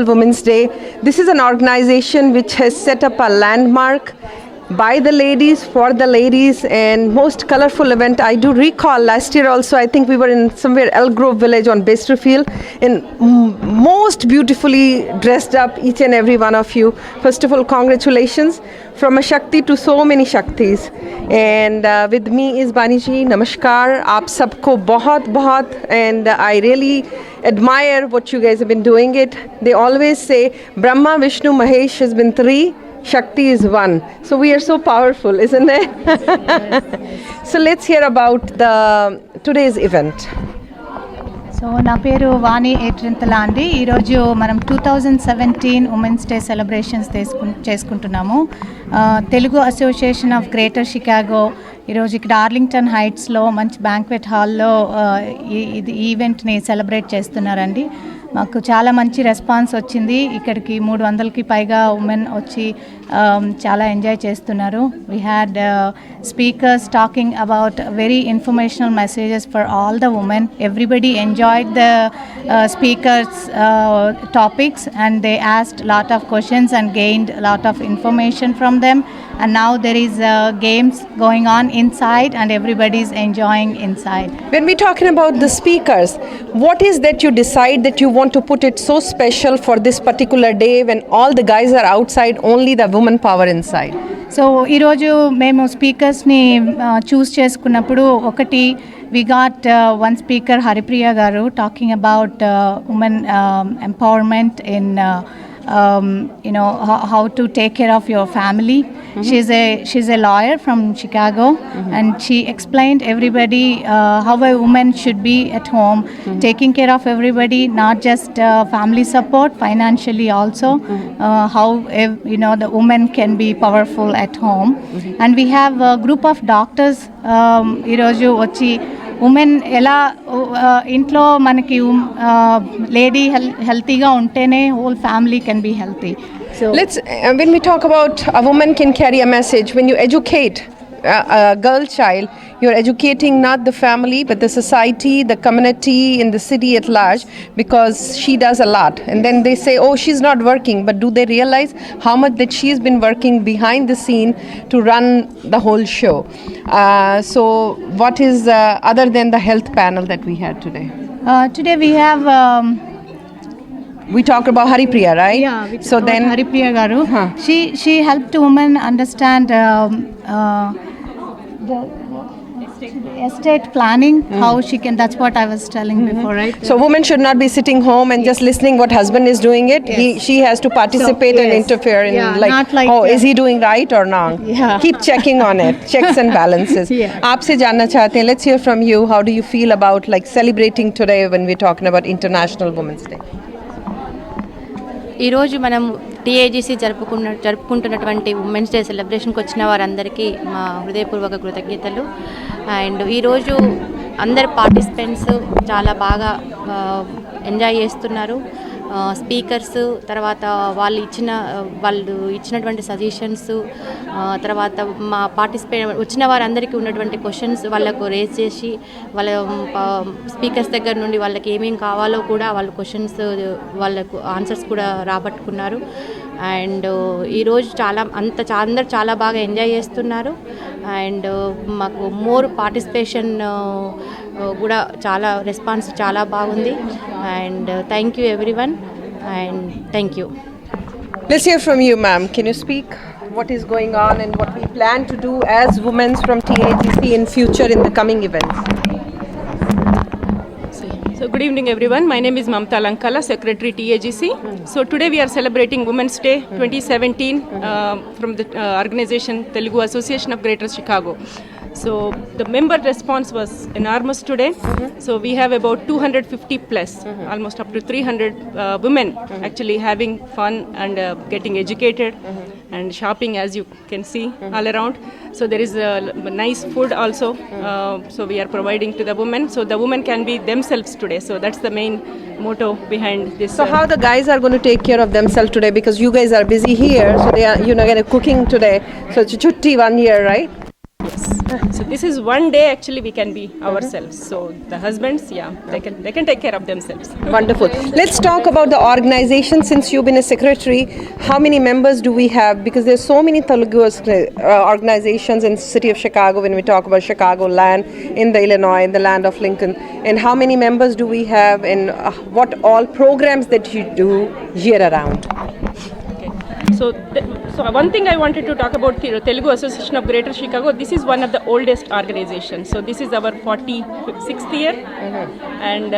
International Women's Day. This is an organization which has set up a landmark by the ladies, for the ladies, and most colorful event. I do recall last year also, I think we were in somewhere Elgrove village on Basterfield, and most beautifully dressed up, each and every one of you. First of all, congratulations, from a Shakti to so many Shaktis. And with me is Bani ji. Namaskar, aap sabko bahut bahut, and I really admire what you guys have been doing it. They always say Brahma, Vishnu, Mahesh has been three, Shakti is one. So we are so powerful, isn't it? Yes. So let's hear about today's event. So నా పేరు వాణి ఏట్రింతల అండి. ఈరోజు మనం 2017 women's day celebrations చేసుకుంటున్నాము. Telugu association of greater Chicago ఈరోజు ఇక్కడ Arlington హైట్స్లో మంచి banquet హాల్లో ఇది ఈవెంట్ని సెలబ్రేట్ చేస్తున్నారండి. మాకు చాలా మంచి రెస్పాన్స్ వచ్చింది. ఇక్కడికి 300కి పైగా ఉమెన్ వచ్చి చాలా ఎంజాయ్ చేస్తున్నారు. We had speakers talking about very informational messages for all the women. Everybody enjoyed the speakers topics and they asked lot of questions and gained lot of information from them. And now there is games going on inside and everybody is enjoying inside. When we're talking about the speakers, what is that you decide that you want to put it so special for this particular day when all the guys are outside, only the woman power inside? So ఈరోజు మేము స్పీకర్స్ని చూస్ చేసుకున్నప్పుడు ఒకటి we got one speaker Haripriya garu talking about women empowerment in how to take care of your family. She's a lawyer from Chicago, and she explained everybody how a woman should be at home, taking care of everybody, not just family support, financially also, how the woman can be powerful at home. And we have a group of doctors ఈరోజు వచ్చి women ఎలా ఇంట్లో మనకి lady హెల్తీగా ఉంటేనే whole family can be healthy. So let's when we talk about a woman can carry a message, when you educate a girl child, you're educating not the family but the society, the community, in the city at large, because she does a lot. And then they say, oh, she's not working, but do they realize how much that she's been working behind the scene to run the whole show? So what is other than the health panel that we had today? Today we have we talked about Haripriya, right? Yeah, we so then Haripriya garu, she helped women understand the estate planning, how she can, that's what I was telling before, right? So women should not be sitting home and just listening what husband is doing it. She has to participate and interfere in is he doing right or wrong? Keep checking on it, checks and balances. Aapse janna chahte hain, let's hear from you. How do you feel about celebrating today when we're talking about International Women's Day? ఈరోజు మనం TAGC జరుపుకుంటున్నటువంటి women's day సెలబ్రేషన్కి వచ్చిన వారందరికీ మా హృదయపూర్వక కృతజ్ఞతలు. And ఈరోజు అందరు participants చాలా బాగా ఎంజాయ్ చేస్తున్నారు. స్పీకర్స్, తర్వాత వాళ్ళు ఇచ్చినటువంటి సజెషన్స్, తర్వాత మా వచ్చిన వారందరికీ ఉన్నటువంటి క్వశ్చన్స్ వాళ్ళకు రేజ్ చేసి వాళ్ళ స్పీకర్స్ దగ్గర నుండి వాళ్ళకి ఏమేమి కావాలో కూడా వాళ్ళ క్వశ్చన్స్ వాళ్ళకు ఆన్సర్స్ కూడా రాబట్టుకున్నారు. అండ్ ఈరోజు అందరు చాలా బాగా ఎంజాయ్ చేస్తున్నారు. అండ్ మాకు మోర్ పార్టిసిపేషన్ కూడా చాలా రెస్పాన్స్ చాలా బాగుంది. And thank you everyone, and thank you. Let's hear from you, ma'am. Can you speak what is going on and what we plan to do as women from TAGC in future in the coming events? So good evening everyone. My name is Mamta Lankala, Secretary TAGC. So today we are celebrating Women's Day 2017 from the organization Telugu Association of Greater Chicago. So the member response was enormous today. So we have about 250 plus, almost up to 300 women actually having fun and getting educated and shopping, as you can see all around. So there is nice food also. So we are providing to the women, so the women can be themselves today. So that's the main motto behind this. So how the guys are going to take care of themselves today, because you guys are busy here, so they are cooking today. So it's chutti 1 year, right? Yes. So this is one day actually we can be ourselves. So the husbands, they can take care of themselves. Wonderful. Let's talk about the organization. Since you've been a secretary, how many members do we have? Because there's so many Telugu organizations in the city of Chicago when we talk about Chicago land, in the Illinois, in the land of Lincoln. And how many members do we have, and what all programs that you do year around? So, so one thing I wanted to talk about the Telugu Association of Greater Chicago. This is one of the oldest organizations. So this is our 46th year, and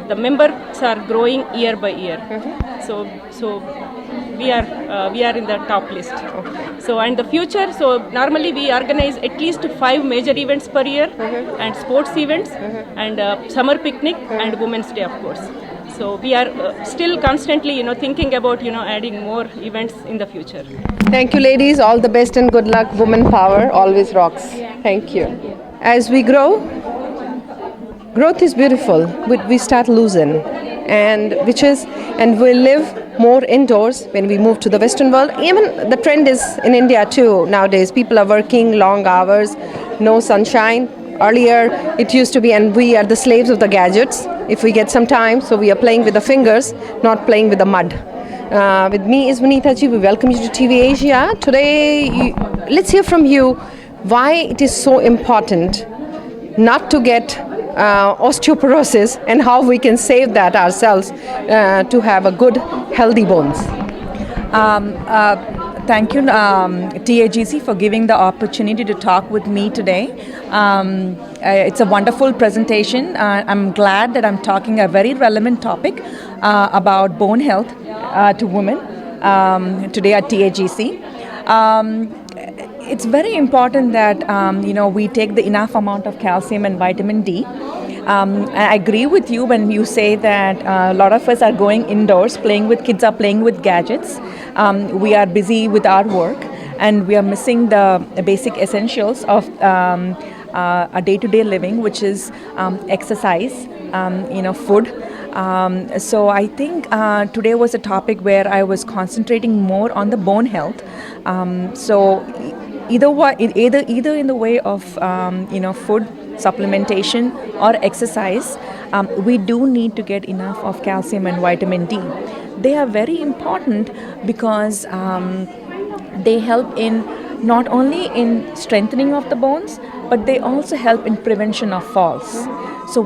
the members are growing year by year. So we are in the top list. So and the future. So normally we organize at least 5 major events per year, and sports events, and summer picnic, and Women's Day, of course. So we are still constantly, thinking about, adding more events in the future. Thank you, ladies. All the best and good luck. Woman power always rocks. Thank you. As we grow, growth is beautiful. We start losing, and we live more indoors when we move to the Western world. Even the trend is in India too nowadays. People are working long hours, no sunshine. Earlier, it used to be, and we are the slaves of the gadgets. If we get some time, so we are playing with the fingers, not playing with the mud. With me is Vanita Ji. We welcome you to TV Asia. Today, let's hear from you why it is so important not to get osteoporosis, and how we can save that ourselves to have a good, healthy bones. Thank you, TAGC, for giving the opportunity to talk with me today. It's a wonderful presentation. I'm glad that I'm talking a very relevant topic about bone health to women today at TAGC. It's very important that we take the enough amount of calcium and vitamin D. I agree with you when you say that a lot of us are going indoors, kids are playing with gadgets. We are busy with our work, and we are missing the basic essentials of a day-to-day living, which is exercise, food. So I think today was a topic where I was concentrating more on the bone health. So either in the way of food, supplementation, or exercise, we do need to get enough of calcium and vitamin D. They are very important because they help in not only in strengthening of the bones, but they also help in prevention of falls. So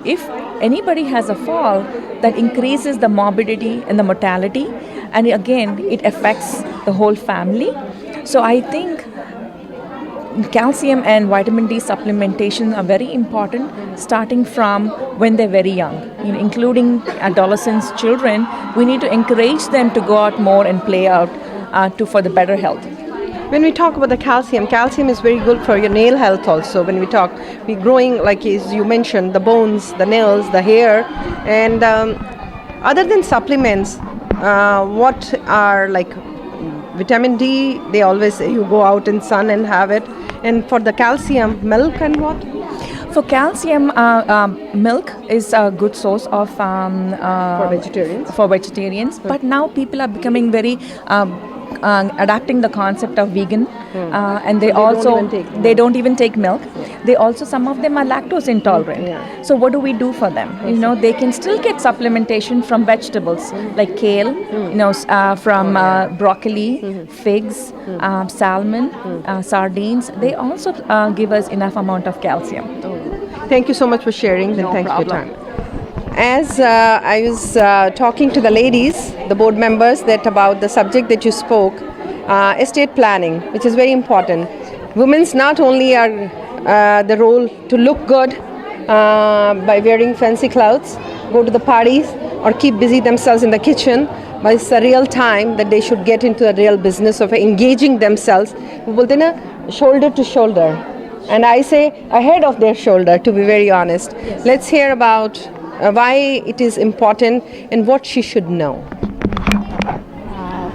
if anybody has a fall, that increases the morbidity and the mortality, and again it affects the whole family. So I think calcium and vitamin D supplementation are very important, starting from when they're very young, including adolescents, children. We need to encourage them to go out more and play out for the better health. When we talk about the calcium is very good for your nail health also. When we're growing, like as you mentioned, the bones, the nails, the hair. And other than supplements, what are like vitamin D? They always say you go out in sun and have it. And for the calcium, milk and what? For calcium, milk is a good source of for vegetarians. But now people are becoming very adapting the concept of vegan, and they don't even take milk. They also, some of them are lactose intolerant. So what do we do for them? They can still get supplementation from vegetables like kale, from broccoli, figs, salmon, sardines. They also give us enough amount of calcium. Thank you so much for sharing, and thanks for your time. As I was talking to the ladies, the board members, that about the subject that you spoke, estate planning, which is very important. Women's not only are the role to look good by wearing fancy clothes, go to the parties, or keep busy themselves in the kitchen, but it's a real time that they should get into the real business of engaging themselves within a shoulder to shoulder. And I say ahead of their shoulder, to be very honest. Yes. Let's hear about why it is important and what she should know.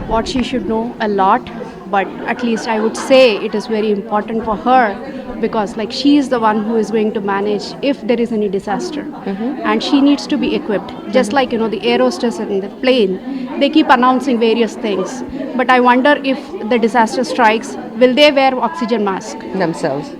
What she should know a lot, but at least I would say it is very important for her, because like she is the one who is going to manage if there is any disaster, and she needs to be equipped. Just like the air hostess in the plane, they keep announcing various things, but I wonder if the disaster strikes, will they wear oxygen mask themselves.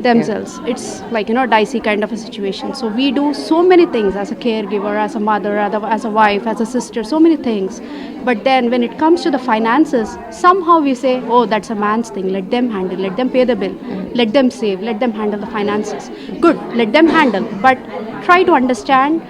It's like, dicey kind of a situation. So we do so many things as a caregiver, as a mother, as a wife, as a sister, so many things. But then when it comes to the finances, somehow we say, oh, that's a man's thing, let them handle, let them pay the bill, let them save, let them handle the finances. Good, let them handle, but try to understand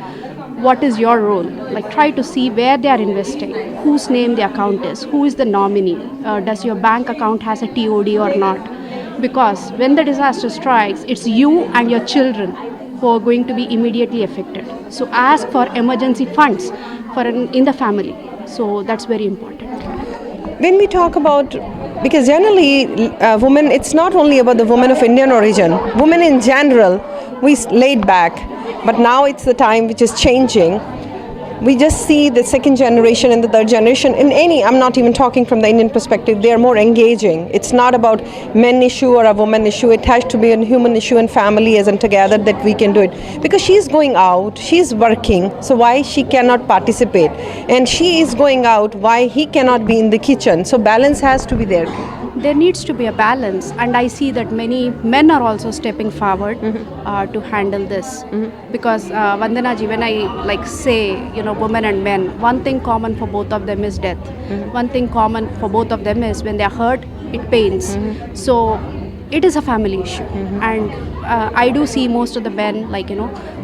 what is your role. Like, try to see where they are investing, whose name the account is, who is the nominee, does your bank account has a TOD or not. Because when the disaster strikes, it's you and your children who are going to be immediately affected. So ask for emergency funds in the family. So that's very important. When we talk about, because generally women, it's not only about the women of Indian origin, women in general, we laid back, but now it's the time which is changing. We just see the second generation and the third generation in any, I'm not even talking from the Indian perspective, they are more engaging. It's not about men issue or a woman issue, it has to be a human issue and family as and together that we can do it. Because she's going out, she's working, so why she cannot participate? And she is going out, why he cannot be in the kitchen? So balance has to be there. There needs to be a balance, and I see that many men are also stepping forward to handle this. Because Vandana ji, when I say, women and men, one thing common for both of them is death. One thing common for both of them is when they are hurt, it pains. So it is a family issue, and I do see most of the men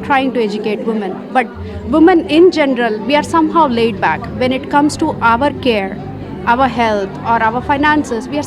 trying to educate women. But women in general, we are somehow laid back when it comes to our care, our health or our finances. We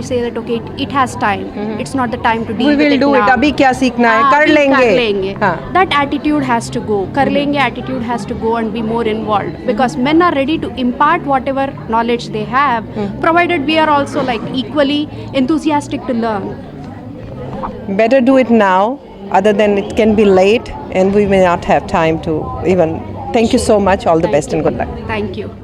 say that okay, it has time. It's not the time to deal We with will it do now. it, abhi kya seekhna hai, kar lenge. That attitude has to go. Kar lenge attitude has to go and be more involved, because men are ready to impart whatever knowledge they have, provided we are also equally enthusiastic to learn. Better do it now, other than it can be late and we may not have time to even. Thank you so much, all the best and good luck. Thank you.